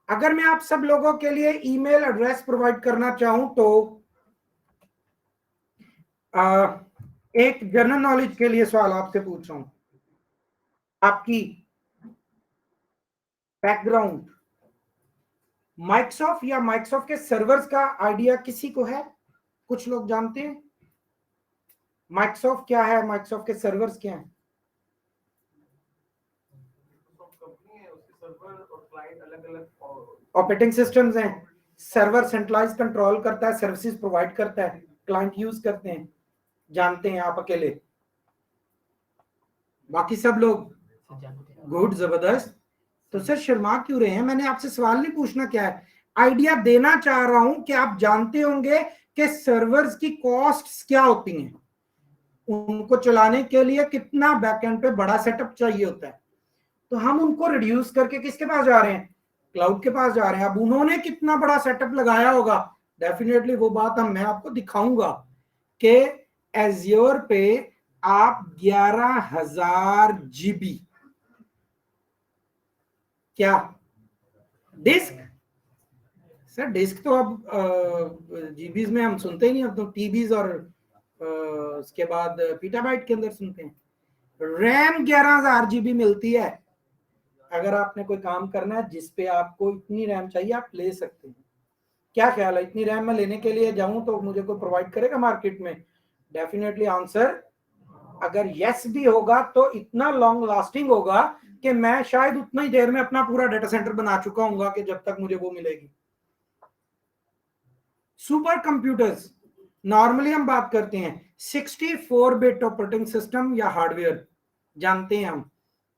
अगर मैं आप सब लोगों के लिए ईमेल एड्रेस प्रोवाइड करना चाहूं तो एक जनरल नॉलेज के लिए सवाल आपसे पूछ रहा हूं, आपकी बैकग्राउंड माइक्रोसॉफ्ट या माइक्रोसॉफ्ट के सर्वर्स का आइडिया किसी को है? कुछ लोग जानते हैं माइक्रोसॉफ्ट क्या है, माइक्रोसॉफ्ट के सर्वर्स क्या हैं? ऑपरेटिंग सिस्टम्स हैं, सर्वर सेंट्रलाइज कंट्रोल करता है, सर्विसेज प्रोवाइड करता है, क्लाइंट यूज करते हैं, जानते हैं आप अकेले, बाकी सब लोग गुड, जबरदस्त। तो सर शर्मा क्यों रहे हैं? मैंने आपसे सवाल नहीं पूछना क्या है, आइडिया देना चाह रहा हूं कि आप जानते होंगे कि सर्वर्स की कॉस्ट्स क्या होती हैं, उनको चलाने के लिए कितना बैकएंड पे बड़ा सेटअप चाहिए होता है, तो हम उनको रिड्यूस करके किसके पास जा रहे हैं, क्लाउड के पास जा रहे हैं। अब उन्होंने कितना बड़ा सेटअप लगाया होगा, डेफिनेटली वो बात मैं आपको दिखाऊंगा कि एज्योर पे आप 11,000 GB, क्या डिस्क, सर डिस्क तो अब जीबीज में हम सुनते ही नहीं, अब तो टीबीज और उसके बाद पीटाबाइट के अंदर सुनते हैं। रैम 11,000 GB मिलती है। अगर आपने कोई काम करना है जिसपे आपको इतनी रैम चाहिए, आप ले सकते हैं। क्या ख्याल है, इतनी रैम में लेने के लिए जाऊं तो मुझे कोई प्रोवाइड करेगा मार्केट में? डेफिनेटली आंसर अगर यस भी होगा तो इतना लॉन्ग लास्टिंग होगा कि मैं शायद उतना ही देर में अपना पूरा डेटा सेंटर बना चुका हूँ कि जब तक मुझे वो मिलेगी। सुपर कंप्यूटर्स नॉर्मली हम बात करते हैं 64 बिट ऑपरेटिंग सिस्टम या हार्डवेयर, जानते हैं हम,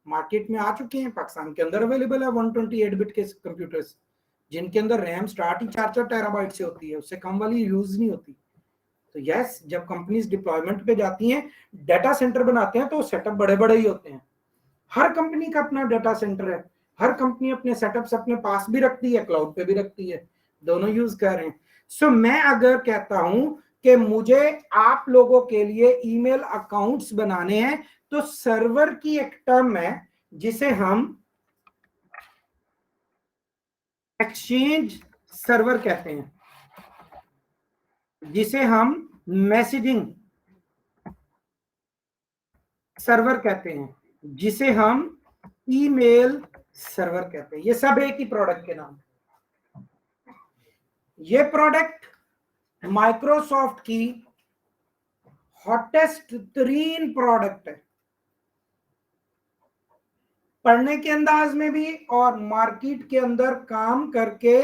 मार्केट में आ चुके हैं, पाकिस्तान के अंदर अवेलेबल है 128 बिट के कंप्यूटर्स, जिनके अंदर रैम स्टार्ट ही 4-4 टेराबाइट से होती है, उससे कम वाली यूज नहीं होती। तो यस, जब कंपनीज डिप्लॉयमेंट पे जाती हैं, डाटा सेंटर बनाते हैं, तो सेटअप बड़े बड़े ही होते हैं। हर कंपनी का अपना डाटा सेंटर है, हर कंपनी अपने सेटअप्स अपने पास भी रखती है, क्लाउड पे भी रखती है, दोनों यूज कर रहे हैं। सो मैं अगर कहता हूं कि मुझे आप लोगों के लिए ईमेल अकाउंट्स बनाने हैं, तो सर्वर की एक टर्म है जिसे हम एक्सचेंज सर्वर कहते हैं, जिसे हम मैसेजिंग सर्वर कहते हैं, जिसे हम ईमेल सर्वर कहते हैं। ये सब एक ही प्रोडक्ट के नाम। ये प्रोडक्ट माइक्रोसॉफ्ट की हॉटेस्ट तरीन प्रोडक्ट है, पढ़ने के अंदाज में भी और मार्केट के अंदर काम करके।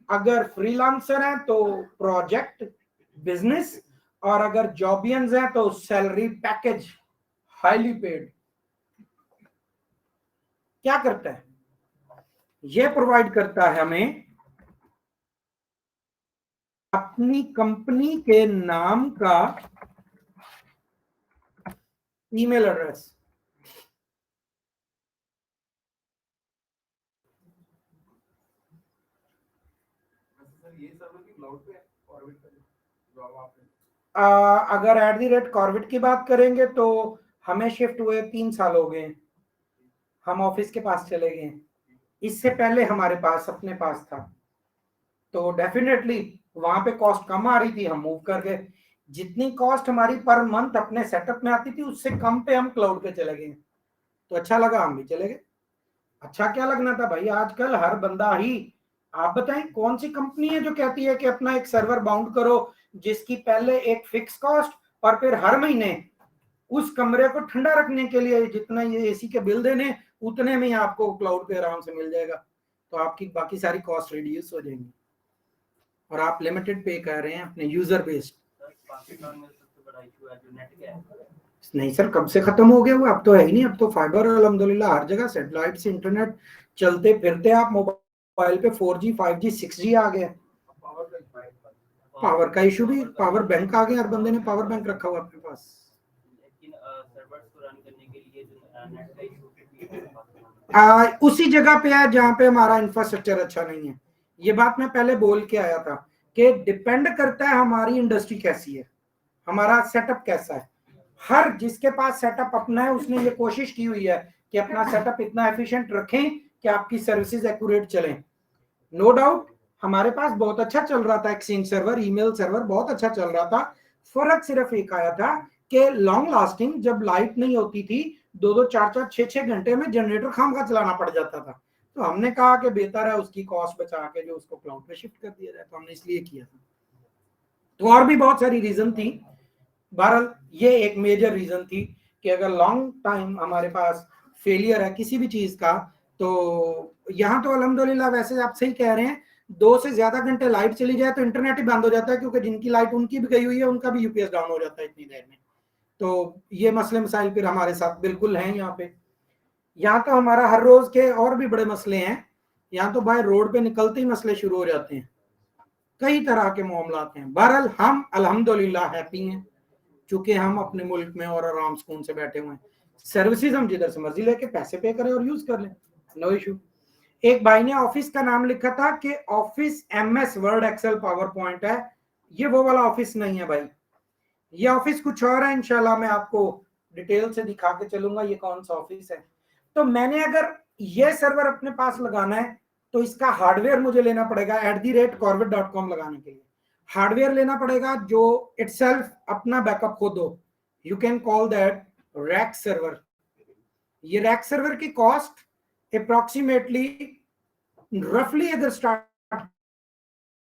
अगर फ्रीलांसर हैं तो प्रोजेक्ट बिजनेस, और अगर जॉबियंस हैं तो सैलरी पैकेज हाईली पेड। क्या करता है, यह प्रोवाइड करता है हमें अपनी कंपनी के नाम का ईमेल एड्रेस। अगर @corvit की बात करेंगे तो हमें शिफ्ट हुए 3 साल हो गए, हम ऑफिस के पास चले गए। इससे पहले हमारे पास अपने पास था, तो डेफिनेटली वहां पे कॉस्ट कम आ रही थी, हम मूव कर गए। जितनी कॉस्ट हमारी पर मंथ अपने सेटअप में आती थी, उससे कम पे हम क्लाउड पे चले गए, तो अच्छा लगा, हम भी चले गए। अच्छा क्या लगना था भाई, आजकल हर बंदा ही, आप बताएं कौन सी कंपनी है जो कहती है कि अपना एक सर्वर बाउंड करो, जिसकी पहले एक फिक्स कॉस्ट, और फिर हर महीने उस कमरे को ठंडा रखने के लिए जितना ये एसी के बिल देने, उतने में ही आपको क्लाउड पे आराम से मिल जाएगा, तो आपकी बाकी सारी कॉस्ट रिड्यूस हो जाएंगी, और आप लिमिटेड पे कर रहे हैं अपने यूजर बेस्ड। पाकिस्तान में सबसे बड़ा इशू है जो नेट का है। नहीं सर, कब से खत्म हो गया वो, अब तो है ही नहीं, अब तो फाइबर अल्हम्दुलिल्लाह हर जगह सैटेलाइट से इंटरनेट चलते फिरते आप मोबाइल पे 4G 5G 6G आ गया। पावर का इशू भी, पावर बैंक आ गया, हर बंदे ने पावर बैंक रखा हुआ अपने पास। लेकिन सर्वर्स को रन करने के लिए जो नेट का इशू उसी जगह पे है जहां पे हमारा इंफ्रास्ट्रक्चर अच्छा नहीं है। ये बात मैं पहले बोल के आया था कि डिपेंड करता है हमारी इंडस्ट्री कैसी है, हमारा सेटअप कैसा है। हर जिसके पास सेटअप अपना है, उसने ये कोशिश की हुई है कि अपना सेटअप इतना एफिशिएंट रखें कि आपकी सर्विसेज एक्यूरेट चलें। नो डाउट हमारे पास बहुत अच्छा चल रहा था, एक्सचेंज सर्वर, ईमेल सर्वर बहुत अच्छा चल रहा था। फर्क सिर्फ एक आया था कि लॉन्ग लास्टिंग, जब लाइट नहीं होती थी 2-2 4-4 6-6 घंटे में जनरेटर खामखा चलाना पड़ जाता था, तो हमने कहा कि बेहतर है उसकी कॉस्ट बचा के जो उसको क्लाउड पे शिफ्ट कर दिया जाए, तो हमने इसलिए किया था। तो और भी बहुत सारी रीजन थी, बहरहाल ये एक मेजर रीजन थी कि अगर लॉन्ग टाइम हमारे पास फेलियर है किसी भी चीज का, तो यहाँ तो अल्हम्दुलिल्लाह वैसे आप सही कह रहे हैं, 2 से ज्यादा घंटे लाइट चली जाए तो इंटरनेट ही बंद हो जाता है, क्योंकि जिनकी लाइट उनकी भी गई हुई है उनका भी यूपीएस डाउन हो जाता है इतनी देर में। तो ये मसले मसाइल फिर हमारे साथ बिल्कुल हैं यहाँ पे। यहाँ तो हमारा हर रोज के और भी बड़े मसले हैं, यहाँ तो भाई रोड पे निकलते ही मसले शुरू हो जाते हैं, कई तरह के मामलात हैं। बहरहाल हम अल्हम्दुलिल्लाह हैप्पी हैं, चूंकि हम अपने मुल्क में और आराम सुकून से बैठे हुए हैं। सर्विसेज हम जिधर से मर्जी लेके पैसे पे करें और यूज कर लें, नो इशू। एक भाई ने ऑफिस का नाम लिखा था कि office MS Word Excel PowerPoint है। ये वो वाला ऑफिस नहीं है भाई, ये ऑफिस कुछ और है। इंशाल्लाह मैं आपको डिटेल से दिखा के चलूंगा ये कौन सा ऑफिस है। तो मैंने अगर ये सर्वर अपने पास लगाना है तो इसका हार्डवेयर मुझे लेना पड़ेगा @corvette.com लगाने के लिए। हार्डवेयर लेना पड़ेगा जो इटसेल्फ अपना बैकअप खुद हो। You can call that rack server. ये रैक सर्वर की कॉस्ट अप्रोक्सीमेटली रफली अगर स्टार्ट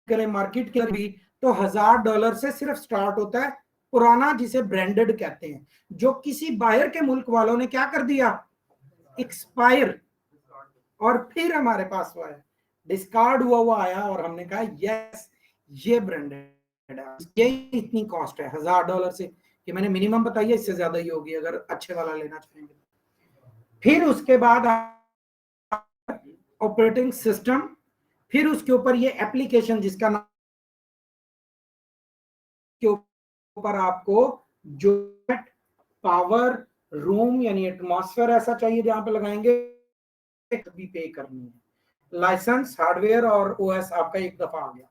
करें मार्केट के भी तो $1000 से सिर्फ स्टार्ट होता है पुराना, जिसे ब्रांडेड कहते हैं, जो किसी बाहर के मुल्क वालों ने क्या कर दिया, एक्सपायर, और फिर हमारे पास वो है डिस्कार्ड हुआ आया और हमने कहा यस ये ब्रांडेड है। ये इतनी कॉस्ट है $1000 से, कि मैंने मिनिमम बताई है, इससे ज्यादा ही होगी अगर अच्छे वाला लेना चाहेंगे। फिर उसके बाद ऑपरेटिंग सिस्टम, फिर उसके ऊपर ये एप्लीकेशन जिसका नाम के ऊपर आपको जो पावर रूम यानी एटमॉस्फेयर ऐसा चाहिए जहां पे लगाएंगे, भी पे करनी है। लाइसेंस, हार्डवेयर और ओएस आपका एक दफा आ गया।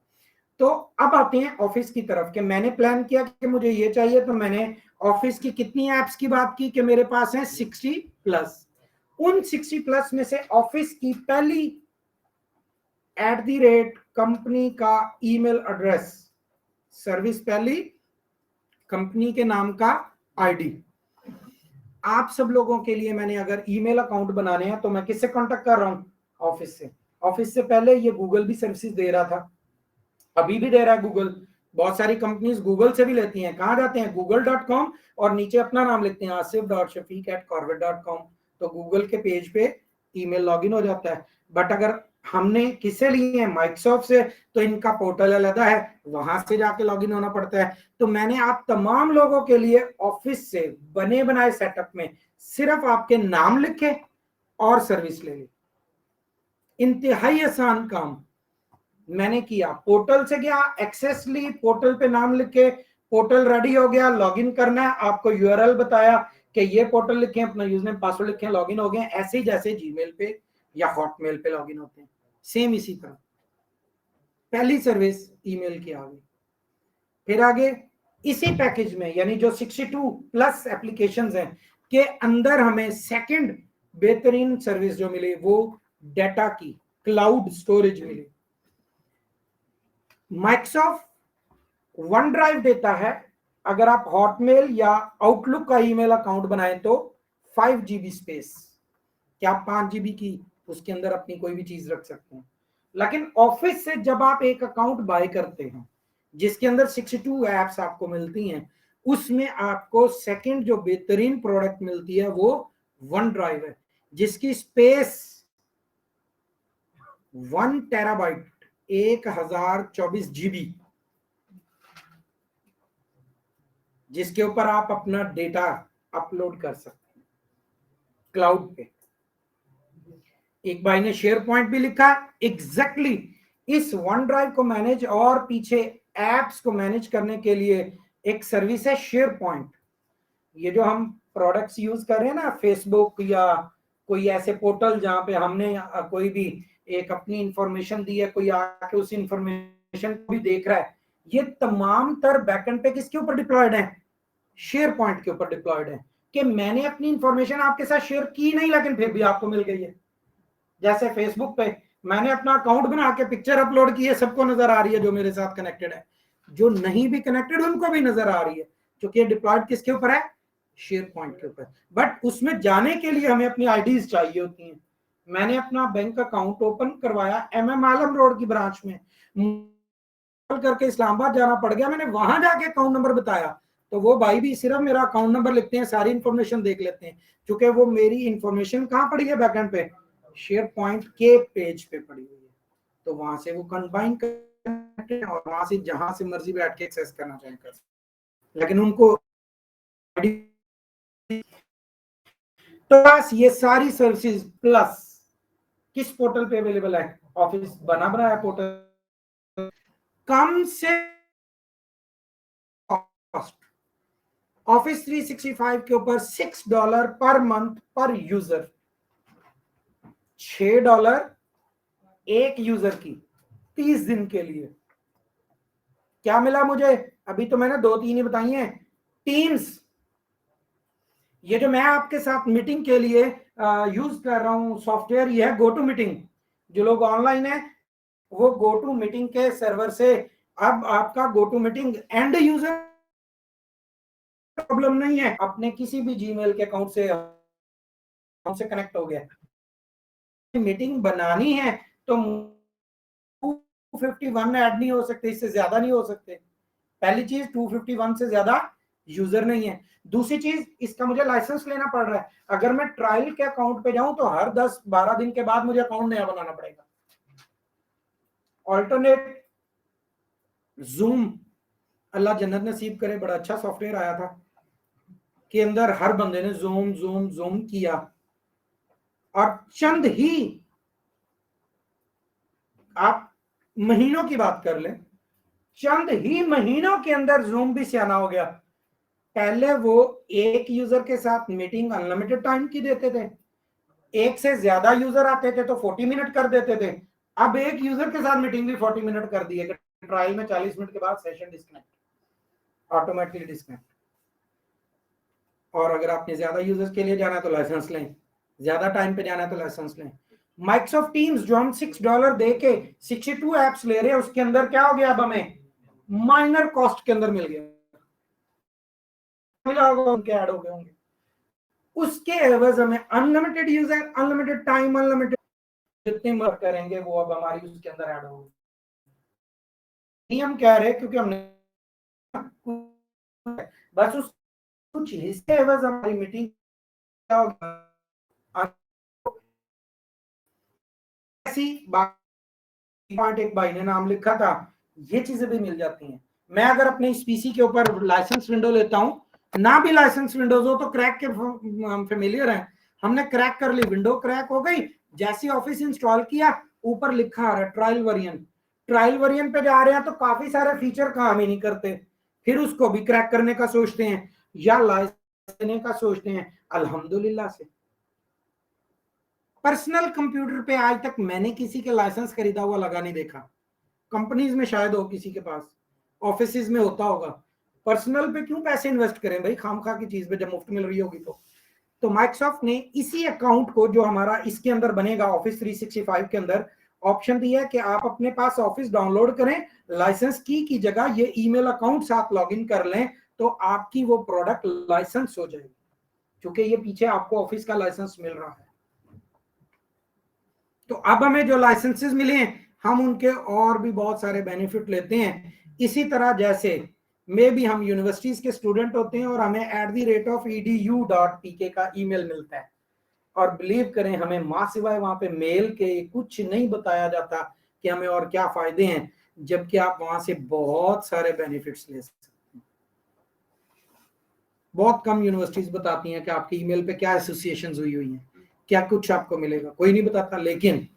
तो अब आते हैं ऑफिस की तरफ कि मैंने प्लान किया कि मुझे ये चाहिए, तो मैंने ऑफिस की कितनी एप्स की बात की कि मेरे पास है 60+। उन 60+ में से ऑफिस की पहली @कंपनी का ईमेल एड्रेस, सर्विस पहली, कंपनी के नाम का आईडी। आप सब लोगों के लिए मैंने अगर ईमेल अकाउंट बनाने हैं तो मैं किससे कांटेक्ट कर रहा हूं, ऑफिस से। ऑफिस से पहले ये गूगल भी सर्विसेज दे रहा था, अभी भी दे रहा है गूगल। बहुत सारी कंपनीज गूगल से भी लेती हैं। कहां जाते हैं, google.com, और नीचे अपना नाम लिखते हैं asif.shafiq@corvette.com, तो गूगल के पेज पे ईमेल लॉगिन हो जाता है। बट अगर हमने किससे लिए हैं, माइक्रोसॉफ्ट से, तो इनका पोर्टल अलग है, वहां से जाके लॉगिन होना पड़ता है। तो मैंने आप तमाम लोगों के लिए ऑफिस से बने बनाए सेटअप में सिर्फ आपके नाम लिखे और सर्विस ले ली। इंतहाई आसान काम मैंने किया। पोर्टल से गया, एक्सेस ली, पोर्टल पे नाम लिख के पोर्टल रेडी हो गया, लॉगिन करना है, आपको यूआरएल बताया कि ये पोर्टल लिखें, अपना यूजरनेम पासवर्ड लिखें, लॉगिन हो गए। ऐसे ही जैसे जीमेल पे या हॉटमेल पे लॉगिन होते हैं, सेम इसी तरह पहली सर्विस ईमेल की आ गई। फिर आगे इसी पैकेज में यानी जो 62+ एप्लीकेशंस हैं के अंदर हमें सेकंड बेहतरीन सर्विस जो मिली वो डाटा की क्लाउड स्टोरेज मिली। माइक्रोसॉफ्ट वन ड्राइव देता है, अगर आप हॉटमेल या आउटलुक का ईमेल अकाउंट बनाएं तो 5 GB स्पेस, क्या आप 5 GB की उसके अंदर अपनी कोई भी चीज रख सकते हैं। लेकिन ऑफिस से जब आप एक अकाउंट बाय करते हैं जिसके अंदर 62 एप्स आपको मिलती हैं, उसमें आपको सेकंड जो बेहतरीन प्रोडक्ट मिलती है वो वन ड्राइव है, जिसकी स्पेस 1 टेराबाइट 1024 GB, जिसके ऊपर आप अपना डेटा अपलोड कर सकते हैं क्लाउड पे। एक भाई ने शेयर पॉइंट भी लिखा, एग्जैक्टली इस वन ड्राइव को मैनेज और पीछे एप्स को मैनेज करने के लिए एक सर्विस है शेयर पॉइंट। ये जो हम प्रोडक्ट्स यूज कर रहे हैं ना, फेसबुक या कोई ऐसे पोर्टल जहां पे हमने कोई भी एक अपनी इंफॉर्मेशन दी है, कोई आके उस इंफॉर्मेशन को भी देख रहा है, ये तमाम तर बैकएंड पे किसके ऊपर डिप्लॉयड है, शेयर पॉइंट के ऊपर डिप्लॉयड है। कि मैंने अपनी इंफॉर्मेशन आपके साथ शेयर की नहीं लेकिन फिर भी आपको मिल गई है। जैसे फेसबुक पे मैंने अपना अकाउंट बना के पिक्चर अपलोड की है, सबको नजर आ रही है जो मेरे साथ कनेक्टेड है, जो नहीं भी कनेक्टेड उनको भी नजर आ रही है, क्योंकि डिप्लॉयड किसके ऊपर है, शेयर पॉइंट के ऊपर। बट उसमें जाने के लिए हमें अपनी आईडीज चाहिए होती हैं। मैंने अपना बैंक अकाउंट ओपन करवाया MM आलम रोड की ब्रांच में, करके इस्लामाबाद जाना पड़ गया, मैंने वहां जाके अकाउंट नंबर बताया, तो वो भाई भी सिर्फ मेरा अकाउंट नंबर लिखते हैं, सारी इंफॉर्मेशन देख लेते हैं, क्योंकि वो मेरी इंफॉर्मेशन कहाँ पड़ी है, बैकएंड पे शेयर पॉइंट के पेज पे पड़ी हुई है। तो वहां से वो कंबाइन करते हैं और वहां से जहां से मर्जी बैठ के एक्सेस करना चाहें कर, लेकिन उनको तो बस ये सारी सर्विसेज प्लस किस पोर्टल पे अवेलेबल है, ऑफिस बना बनाया पोर्टल, कम से कॉस्ट ऑफिस 365 के ऊपर $6 पर मंथ पर यूजर, $6 एक यूजर की 30 दिन के लिए। क्या मिला मुझे? अभी तो मैंने 2-3 ही बताई हैं। टीम्स, ये जो मैं आपके साथ मीटिंग के लिए यूज कर रहा हूं सॉफ्टवेयर, ये है गो टू मीटिंग। जो लोग ऑनलाइन है वो गो टू मीटिंग के सर्वर से, अब आपका GoToMeeting and user problem नहीं है, अपने किसी भी जीमेल के अकाउंट से कनेक्ट हो गया। मीटिंग बनानी है तो 251 ऐड नहीं हो सकते, इससे ज्यादा नहीं हो सकते। पहली चीज 251 से ज्यादा यूजर नहीं है। दूसरी चीज, इसका मुझे लाइसेंस लेना पड़ रहा है। अगर मैं ट्रायल के अकाउंट पे जाऊं तो हर 10-12 दिन के बाद मुझे अकाउंट नया बनाना पड़ेगा। ऑल्टरनेट जूम, अल्लाह जन्नत नसीब करे, बड़ा अच्छा सॉफ्टवेयर आया था के अंदर हर बंदे ने जूम जूम जूम किया और चंद ही, आप महीनों की बात कर लें, चंद ही महीनों के अंदर जूम भी सियाना हो गया। पहले वो एक यूजर के साथ मीटिंग अनलिमिटेड टाइम की देते थे, एक से ज्यादा यूजर आते थे तो 40 मिनट कर देते थे। अब एक यूजर के साथ मीटिंग भी 40 मिनट कर दी है। ट्रायल में 40 मिनट के बाद सेशन डिस्कनेक्ट, ऑटोमेटिकली डिस्कनेक्ट। और अगर आपने ज्यादा यूजर्स के लिए जाना है तो लाइसेंस लें, ज्यादा टाइम पे जाना है तो लाइसेंस लें। माइक्रोसॉफ्ट टीम्स जो हम $6 दे के 62 एप्स ले रहे हैं, उसके अंदर क्या हो गया, अब हमें माइनर कॉस्ट के अंदर मिल गया, मिला होगा, उनके ऐड हो गए होंगे। उसके एवज हमें unlimited user, unlimited time, unlimited जितने मर करेंगे वो अब हमारी उसके अंदर ऐड होगा। नहीं हम कह रहे क्योंकि हमने बस उस कुछ हिस्से एवज हमारी मीटिंग क्या होगा, ऐसी पॉइंट एक भाई ने नाम लिखा था, ये चीजें भी मिल जाती हैं। मैं अगर अपने इस पीसी के ऊपर लाइसेंस विंडो लेता हूं, ना भी लाइसेंस विंडोज हो तो क्रैक के फेमिलियर है, हमने क्रैक कर ली, विंडो क्रैक हो गई, जैसे ऑफिस इंस्टॉल किया ऊपर लिखा आ रहा है ट्रायल वेरिएंट, ट्रायल वेरिएंट पे जा रहे हैं तो काफी सारे फीचर काम ही नहीं करते, फिर उसको भी क्रैक करने का सोचते हैं या लाइसेंस देने का सोचते हैं। अल्हम्दुलिल्लाह से पर्सनल कंप्यूटर पे आज तक मैंने किसी के लाइसेंस खरीदा हुआ लगा नहीं देखा। कंपनीज में शायद हो किसी के पास, ऑफिस में होता होगा। पर्सनल पे क्यों पैसे इन्वेस्ट करें भाई खामखा की चीज पे जब मुफ्त मिल रही होगी तो माइक्रोसॉफ्ट ने इसी अकाउंट को जो हमारा इसके अंदर बनेगा ऑफिस 365 के अंदर ऑप्शन दिया है कि आप अपने पास ऑफिस डाउनलोड करें, लाइसेंस की जगह ये ईमेल अकाउंट साथ लॉगिन कर लें तो आपकी वो प्रोडक्ट लाइसेंस हो जाएगी, क्योंकि ये पीछे आपको ऑफिस का लाइसेंस मिल रहा है। तो अब हमें जो लाइसेंसेस मिले हैं हम उनके और भी बहुत सारे बेनिफिट लेते हैं। इसी तरह जैसे में भी हम यूनिवर्सिटीज के स्टूडेंट होते हैं और हमें @edu.pk का ईमेल मिलता है, और बिलीव करें हमें मां सिवाय वहां पे मेल के कुछ नहीं बताया जाता कि हमें और क्या फायदे हैं, जबकि आप वहां से बहुत सारे बेनिफिट्स ले सकते हैं। बहुत कम यूनिवर्सिटीज बताती हैं कि आपके ईमेल पे क्या एसोसिएशन हुई हैं, क्या कुछ आपको मिलेगा, कोई नहीं बताता। लेकिन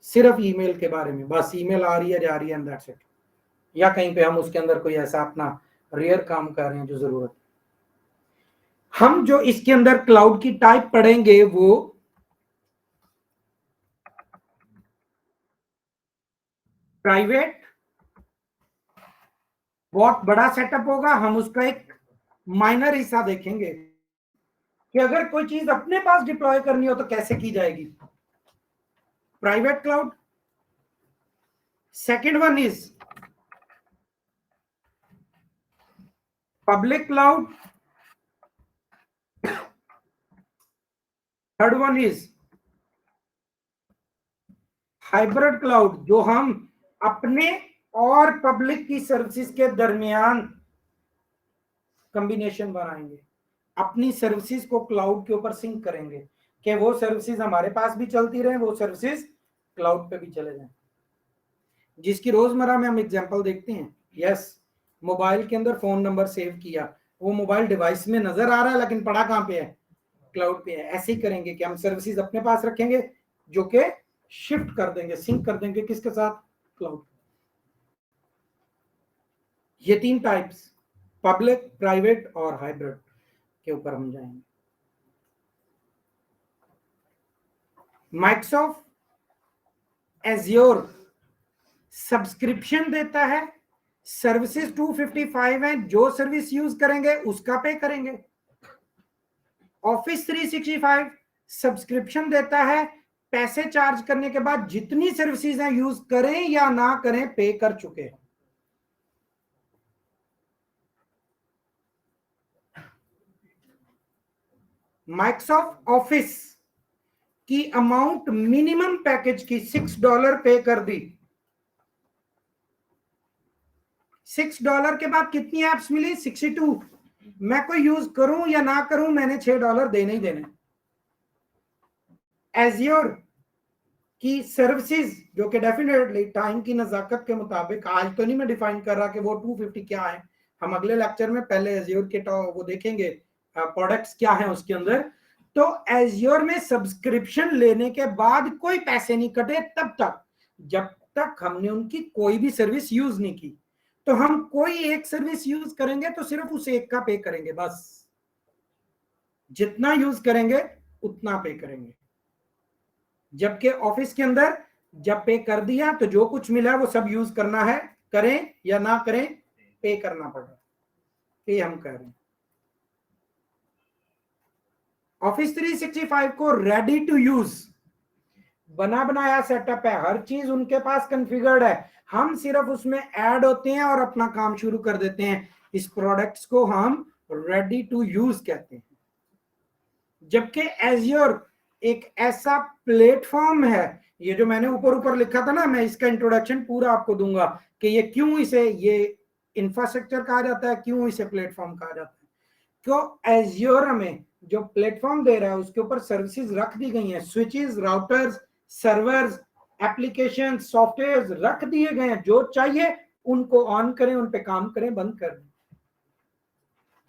सिर्फ ईमेल के बारे में, बस ईमेल आ रही है जा रही है एंड दैट्स इट, या कहीं पे हम उसके अंदर कोई ऐसा अपना रेयर काम कर रहे हैं जो जरूरत। हम जो इसके अंदर क्लाउड की टाइप पढ़ेंगे वो प्राइवेट, बहुत बड़ा सेटअप होगा, हम उसका एक माइनर हिस्सा देखेंगे कि अगर कोई चीज अपने पास डिप्लॉय करनी हो तो कैसे की जाएगी। Private cloud. Second one is public cloud. Third one is hybrid cloud, जो हम अपने और पब्लिक की सर्विसेज के दरमियान कॉम्बिनेशन बनाएंगे, अपनी सर्विसेज को क्लाउड के ऊपर सिंक करेंगे कि वो सर्विसेज हमारे पास भी चलती रहे, वो सर्विसेज क्लाउड पे भी चले जाएं, जिसकी रोजमर्रा में हम एग्जांपल देखते हैं। यस, मोबाइल के अंदर फोन नंबर सेव किया, वो मोबाइल डिवाइस में नजर आ रहा है लेकिन पड़ा कहां पे है, क्लाउड पे है। ऐसे ही करेंगे कि हम सर्विसेज अपने पास रखेंगे जो कि शिफ्ट कर देंगे, सिंक कर देंगे किसके साथ, क्लाउड। ये 3 टाइप्स, पब्लिक, प्राइवेट और हाइब्रिड के ऊपर हम जाएंगे। माइक्रोसॉफ्ट एज्योर सब्सक्रिप्शन देता है, सर्विसेज 255 है, जो सर्विस यूज करेंगे उसका पे करेंगे। ऑफिस 365 सब्सक्रिप्शन देता है, पैसे चार्ज करने के बाद जितनी सर्विसेज हैं यूज करें या ना करें पे कर चुके हैं। माइक्रोसॉफ्ट ऑफिस की अमाउंट मिनिमम पैकेज की $6 पे कर दी। $6 के बाद कितनी एप्स मिली, 62। मैं कोई यूज करूं या ना करूं, मैंने $6 देने ही देने। एज्योर की सर्विसेज जो कि डेफिनेटली टाइम की नजाकत के मुताबिक, आज तो नहीं मैं डिफाइन कर रहा कि वो 250 क्या है, हम अगले लेक्चर में पहले एज्योर के वो देखेंगे प्रोडक्ट्स क्या है उसके अंदर। तो एज्योर में सब्सक्रिप्शन लेने के बाद कोई पैसे नहीं कटे तब तक जब तक हमने उनकी कोई भी सर्विस यूज नहीं की। तो हम कोई एक सर्विस यूज करेंगे तो सिर्फ उस एक का पे करेंगे, बस जितना यूज करेंगे उतना पे करेंगे। जबकि ऑफिस के अंदर जब पे कर दिया तो जो कुछ मिला वो सब यूज करना है, करें या ना करें पे करना पड़ेगा, पे हम कर रहे हैं। ऑफिस 365 को रेडी टू यूज बना बनाया सेटअप है, हर चीज उनके पास कॉन्फ़िगर्ड है, हम सिर्फ उसमें ऐड होते हैं और अपना काम शुरू कर देते हैं। इस प्रोडक्ट्स को हम रेडी टू यूज कहते हैं। जबकि एज्योर एक ऐसा प्लेटफॉर्म है, ये जो मैंने ऊपर ऊपर लिखा था ना, मैं इसका इंट्रोडक्शन पूरा आपको दूंगा कि ये क्यों इसे ये इंफ्रास्ट्रक्चर कहा जाता है, क्यों इसे प्लेटफॉर्म कहा जाता है। क्यों एज्योर में जो प्लेटफॉर्म दे रहा है उसके ऊपर सर्विसेज रख दी गई हैं, switches, routers, servers, application, software रख दिए गए हैं, जो चाहिए उनको ऑन करें, उन पे काम करें, बंद कर दें।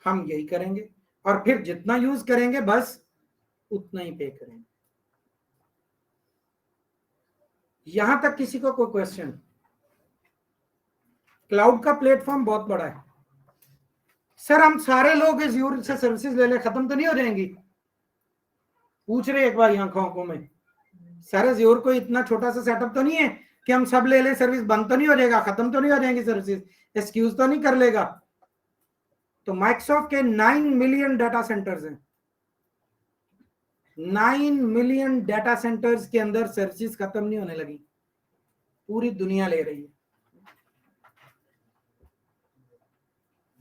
हम यही करेंगे और फिर जितना यूज करेंगे बस उतना ही पे करेंगे। यहां तक किसी को कोई क्वेश्चन? क्लाउड का प्लेटफॉर्म बहुत बड़ा है सर, हम सारे लोग एज्योर से सर्विसेज ले ले, खत्म तो नहीं हो जाएंगी? पूछ रहे एक बार आंखों में, सर एज्योर को इतना छोटा सा सेटअप तो नहीं है कि हम सब ले ले, सर्विस बंद तो नहीं हो जाएगा, खत्म तो नहीं हो जाएंगी सर्विसेज, एक्सक्यूज तो नहीं कर लेगा? तो माइक्रोसॉफ्ट के 9 मिलियन डाटा सेंटर्स हैं, 9 मिलियन डाटा सेंटर्स के अंदर सर्विसेज खत्म नहीं होने लगी, पूरी दुनिया ले रही है।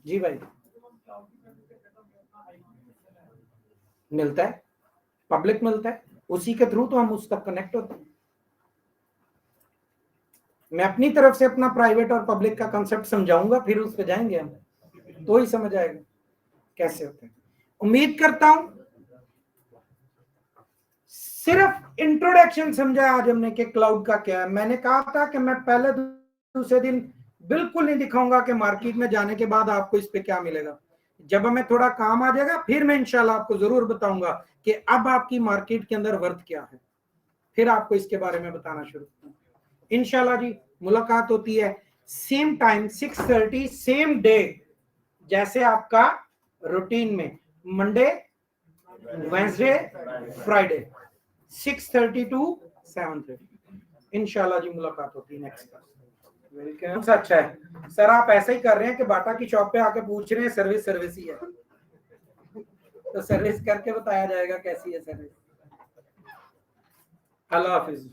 जी भाई, मिलता है, पब्लिक मिलता है, उसी के थ्रू तो हम उस तक कनेक्ट होते हैं। मैं अपनी तरफ से अपना प्राइवेट और पब्लिक का कंसेप्ट समझाऊंगा, फिर उस पर जाएंगे हम, तो ही समझ आएगा कैसे होते हैं। उम्मीद करता हूं सिर्फ इंट्रोडक्शन समझा आज हमने कि क्लाउड का क्या है। मैंने कहा था कि मैं पहले दूसरे दिन बिल्कुल नहीं दिखाऊंगा कि मार्केट में जाने के बाद आपको इस पे क्या मिलेगा। जब हमें थोड़ा काम आ जाएगा फिर मैं इंशाल्लाह आपको जरूर बताऊंगा कि अब आपकी मार्केट के अंदर वर्थ क्या है, फिर आपको इसके बारे में बताना शुरू करूंगा इंशाल्लाह। जी, मुलाकात होती है सेम टाइम 6:30 सेम डे, जैसे आपका रूटीन में, मंडे, वेंसडे, फ्राइडे, 6:30 to 7:30 इंशाल्लाह जी मुलाकात होती है नेक्स्ट क्लास। वेलकम। अच्छा है सर, आप ऐसे ही कर रहे हैं कि बाटा की शॉप पे आके पूछ रहे हैं, सर्विस ही है, तो सर्विस करके बताया जाएगा कैसी है सर्विस। अल्लाह हाफिज।